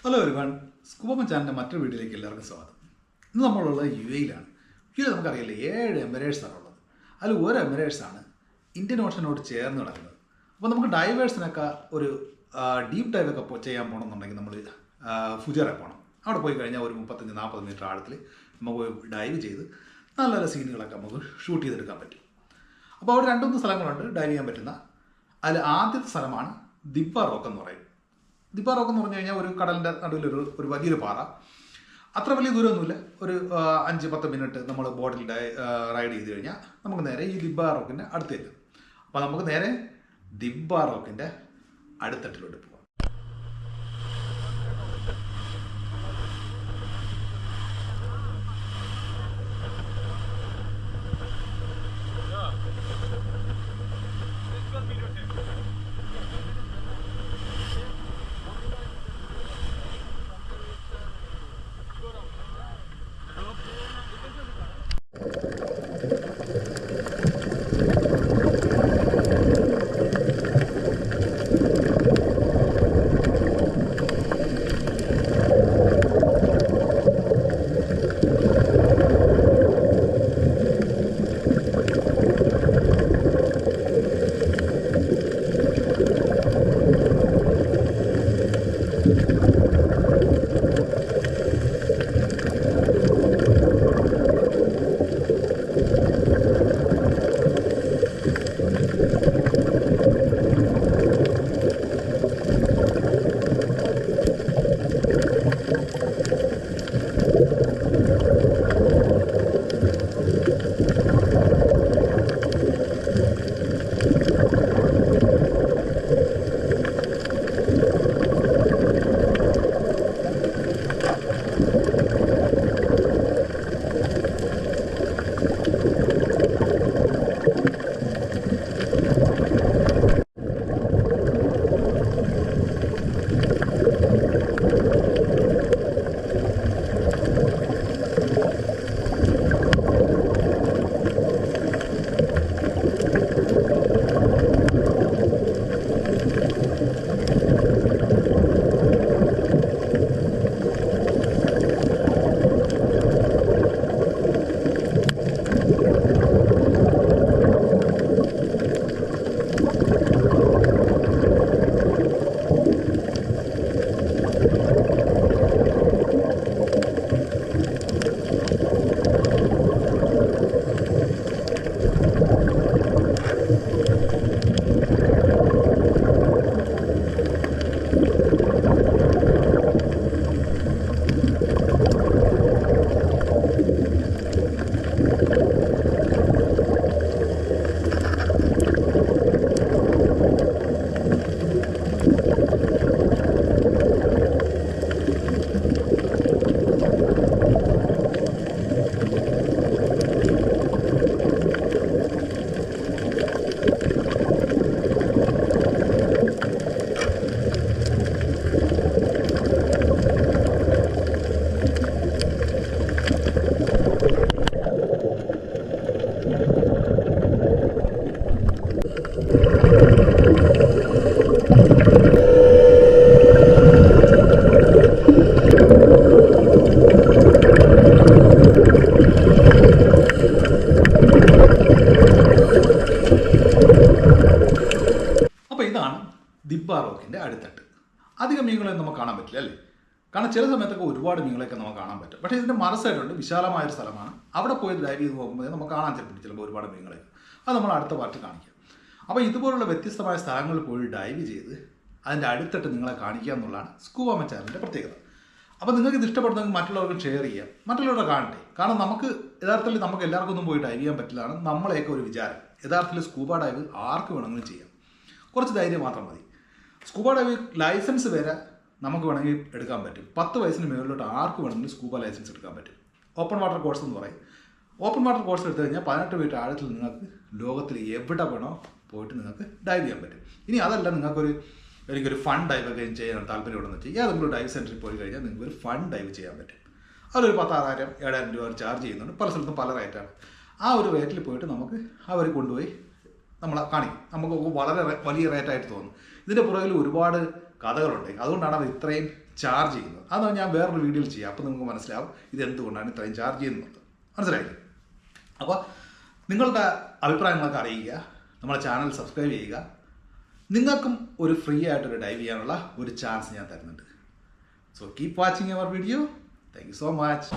Hello everyone, scuba ചാനലിൻ്റെ മറ്റൊരു വീഡിയോയിലേക്ക് എല്ലാവർക്കും സ്വാഗതം. ഇന്ന് നമ്മളുള്ളത് യു എയിൽ നമുക്കറിയില്ലേ 7 എമിറേറ്റ്സാണ് ഉള്ളത്. അതിൽ ഒരു എമിറേറ്റ്സാണ് ഇന്ത്യൻ ഓഷനോട് ചേർന്ന് കിടക്കുന്നത്. അപ്പോൾ നമുക്ക് ഡൈവേഴ്സിനൊക്കെ ഒരു ഡീപ്പ് ഡൈവൊക്കെ ചെയ്യാൻ പോകണമെന്നുണ്ടെങ്കിൽ നമ്മൾ ഫുജറ പോകണം. അവിടെ പോയി കഴിഞ്ഞാൽ ഒരു 35-40 മീറ്റർ ആഴത്തിൽ നമുക്ക് ഡൈവ് ചെയ്ത് നല്ല നല്ല സീനുകളൊക്കെ നമുക്ക് ഷൂട്ട് ചെയ്തെടുക്കാൻ പറ്റും. അപ്പോൾ അവിടെ 2-3 സ്ഥലങ്ങളുണ്ട് ഡൈവ് ചെയ്യാൻ പറ്റുന്ന. അതിൽ ആദ്യത്തെ സ്ഥലമാണ് ദിബ്ബ റോക്ക് എന്ന് പറയും. ദിബ്ബ റോക്ക് എന്ന് പറഞ്ഞു കഴിഞ്ഞാൽ ഒരു കടലിൻ്റെ നടുവിലൊരു വലിയൊരു പാറ. അത്ര വലിയ ദൂരമൊന്നുമില്ല. ഒരു 5-10 മിനിറ്റ് നമ്മൾ ബോട്ടിൽ റൈഡ് ചെയ്ത് കഴിഞ്ഞാൽ നമുക്ക് നേരെ ഈ ദിബ്ബ റോക്കിൻ്റെ അടുത്തേക്ക്. അപ്പോൾ നമുക്ക് നേരെ ദിബ്ബ റോക്കിൻ്റെ അടുത്തട്ടിലോട്ട് പോകാം. അപ്പോൾ ഇതാണ് ദിബ്ബ റോക്കിൻ്റെ അടുത്തട്ട്. അധികം മീനുകളൊന്നും നമുക്ക് കാണാൻ പറ്റില്ല അല്ലേ? കാരണം ചില സമയത്തൊക്കെ ഒരുപാട് മീനുകളൊക്കെ നമുക്ക് കാണാൻ പറ്റും. പക്ഷേ ഇതിൻ്റെ മറുസൈഡുണ്ട്, വിശാലമായൊരു സ്ഥലമാണ്. അവിടെ പോയി ഡൈവ് ചെയ്ത് പോകുമ്പോൾ നമുക്ക് കാണാൻ ചിലപ്പോൾ ഒരുപാട് മീനുകളൊക്കെ. അത് നമ്മൾ അടുത്ത പാർട്ടി കാണിക്കാം. അപ്പോൾ ഇതുപോലുള്ള വ്യത്യസ്തമായ സ്ഥലങ്ങളിൽ പോയി ഡൈവ് ചെയ്ത് അതിൻ്റെ അടുത്തട്ട് നിങ്ങളെ കാണിക്കുക എന്നുള്ളതാണ് സ്കൂബ ചാനലിൻ്റെ പ്രത്യേകത. അപ്പോൾ നിങ്ങൾക്ക് ഇത് ഇഷ്ടപ്പെടുന്നെങ്കിൽ മറ്റുള്ളവർക്ക് ഷെയർ ചെയ്യാം, മറ്റുള്ളവരുടെ കാണട്ടെ. കാരണം നമുക്ക് യഥാർത്ഥത്തിൽ നമുക്ക് എല്ലാവർക്കും ഒന്നും പോയി ഡൈവ് ചെയ്യാൻ പറ്റില്ലാണ് നമ്മളെയൊക്കെ ഒരു വിചാരം. യഥാർത്ഥത്തിൽ സ്കൂബ ഡൈവ് ആർക്ക് വേണമെങ്കിലും ചെയ്യാം, കുറച്ച് ധൈര്യം മാത്രം മതി. സ്കൂബ ഡൈവ് ലൈസൻസ് വരെ നമുക്ക് വേണമെങ്കിൽ എടുക്കാൻ പറ്റും. 10 വയസ്സിന് മുകളിലോട്ട് ആർക്ക് വേണമെങ്കിലും സ്കൂബ ലൈസൻസ് എടുക്കാൻ പറ്റും. ഓപ്പൺ വാട്ടർ കോഴ്സ് എന്ന് പറയും. ഓപ്പൺ വാട്ടർ കോഴ്സ് എടുത്തു കഴിഞ്ഞാൽ 18 മീറ്റർ ആഴത്തിൽ നിങ്ങൾക്ക് ലോകത്തിൽ എവിടെ വേണോ പോയിട്ട് നിങ്ങൾക്ക് ഡൈവ് ചെയ്യാൻ പറ്റും. ഇനി അതല്ല എനിക്കൊരു ഫൺ ഡൈവൊക്കെ ചെയ്യാൻ താല്പര്യമുണ്ടെന്ന് വെച്ചാൽ ഏതെങ്കിലും ഡൈവ് സെൻറ്ററിൽ പോയി കഴിഞ്ഞാൽ നിങ്ങൾക്ക് ഒരു ഫൺ ഡൈവ് ചെയ്യാൻ പറ്റും. അതിലൊരു 10,000-7,000 രൂപ ചാർജ് ചെയ്യുന്നുണ്ട്. പല സ്ഥലത്തും പല റേറ്റാണ്. ആ ഒരു റേറ്റിൽ പോയിട്ട് നമുക്ക് അവർ കൊണ്ടുപോയി നമ്മളെ കാണിക്കും. നമുക്ക് വളരെ വലിയ റേറ്റായിട്ട് തോന്നും. ഇതിൻ്റെ പുറകിൽ ഒരുപാട് കഥകളുണ്ട്. അതുകൊണ്ടാണ് അവർ ഇത്രയും ചാർജ് ചെയ്യുന്നത്. അത് ഞാൻ വേറൊരു വീഡിയോയിൽ ചെയ്യാം. അപ്പോൾ നിങ്ങൾക്ക് മനസ്സിലാവും ഇത് എന്തുകൊണ്ടാണ് ഇത്രയും ചാർജ് ചെയ്യുന്നത്. മനസ്സിലായില്ലേ? അപ്പോൾ നിങ്ങളുടെ അഭിപ്രായങ്ങളൊക്കെ അറിയിക്കുക. നമ്മുടെ ചാനൽ സബ്സ്ക്രൈബ് ചെയ്യുക. നിങ്ങൾക്കും ഒരു ഫ്രീ ആയിട്ടൊരു ഡൈവ് ചെയ്യാനുള്ള ഒരു ചാൻസ് ഞാൻ തരുന്നുണ്ട്. So keep watching our video. Thank you so much.